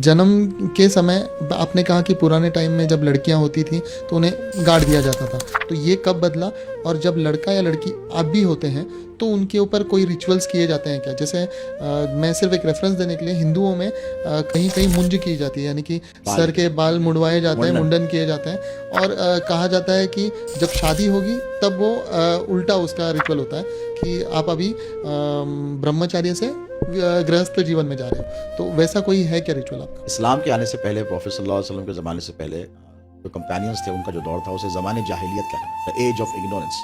जन्म के समय आपने कहा कि पुराने टाइम में जब लड़कियां होती थी तो उन्हें गाड़ दिया जाता था, तो ये कब बदला? और जब लड़का या लड़की अब भी होते हैं तो उनके ऊपर कोई रिचुअल्स किए जाते हैं क्या? जैसे मैं सिर्फ एक रेफरेंस देने के लिए, हिंदुओं में कहीं कहीं मुंज की जाती है, यानी कि सर के बाल मुंडवाए जाते हैं, मुंडन किए जाते हैं, और कहा जाता है कि जब शादी होगी तब वो उल्टा उसका रिचुअल होता है कि आप अभी ब्रह्मचार्य से गृहस्थ जीवन में जा रहे हो, तो वैसा कोई है क्या रिचुअल आपका? इस्लाम के आने से पहले, प्रॉफेट सल्लल्लाहु अलैहि वसल्लम के ज़माने से पहले जो कंपेनियंस थे उनका जो दौर था उसे ज़माने जाहिलियत कहते हैं, द एज ऑफ इग्नोरेंस।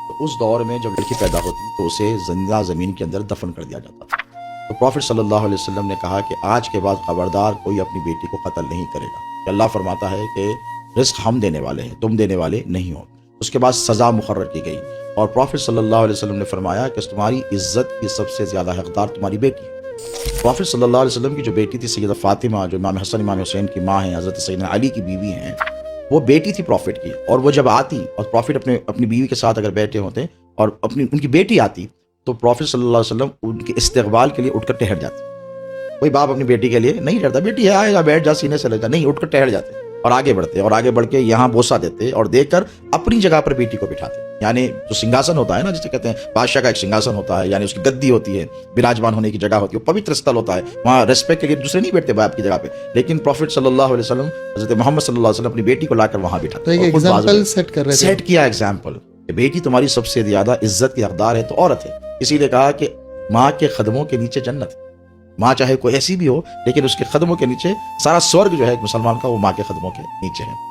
तो उस दौर में जब लड़की पैदा होती तो उसे जिंदा ज़मीन के अंदर दफन कर दिया जाता था। तो प्रॉफेट सल्लल्लाहु अलैहि वसल्लम ने कहा कि आज के बाद खबरदार कोई अपनी बेटी को कत्ल नहीं करेगा, कि अल्लाह फरमाता है कि रिस्क हम देने वाले हैं, तुम देने वाले नहीं हो। उसके बाद सज़ा मुकर्रर की गई और प्रॉफेट सल्लल्लाहु अलैहि वसल्लम ने फरमाया कि तुम्हारी इज्जत की सबसे ज़्यादा हकदार तुम्हारी बेटी है। प्रॉफेट सल्लल्लाहु अलैहि वसल्लम की जो बेटी थी सैयदा फातिमा, जो इमाम हसन इमाम हुसैन की माँ हैं, हज़रत सैयदना अली की बीवी हैं, वो बेटी थी प्रॉफिट की। और वो जब आती और प्रॉफिट अपनी बीवी के साथ अगर बैठे होते और उनकी बेटी आती तो प्रॉफिट सल्लल्लाहु अलैहि वसल्लम उनके इस्तकबाल के लिए उठकर ठहर जाते। कोई बाप अपनी बेटी के लिए नहीं डरता, बेटी है आएगा बैठ जा सीने से लगा, नहीं, उठकर ठहर जाते और आगे बढ़ते और आगे बढ़ के यहाँ बोसा देते और देखकर अपनी जगह पर बेटी को बिठाते। यानी जो सिंहासन होता है ना, जिसे कहते हैं बादशाह का एक सिंहासन होता है, यानी उसकी गद्दी होती है, विराजमान होने की जगह होती है, पवित्र स्थल होता है, वहाँ रेस्पेक्ट के लिए दूसरे नहीं बैठते बाप की जगह पे, लेकिन प्रॉफिट सल्लल्लाहु अलैहि वसल्लम, हज़रत मोहम्मद सल्लल्लाहु अलैहि वसल्लम अपनी बेटी को लाकर वहाँ बिठाते। तो एक एग्जांपल सेट कर रहे थे, सेट किया एग्जाम्पल, बेटी तुम्हारी सबसे ज्यादा इज्जत की हकदार है तो औरत है। इसीलिए कहा कि माँ के कदमों के नीचे जन्नत है। माँ चाहे कोई ऐसी भी हो लेकिन उसके कदमों के नीचे सारा स्वर्ग जो है एक मुसलमान का वो माँ के कदमों के नीचे है।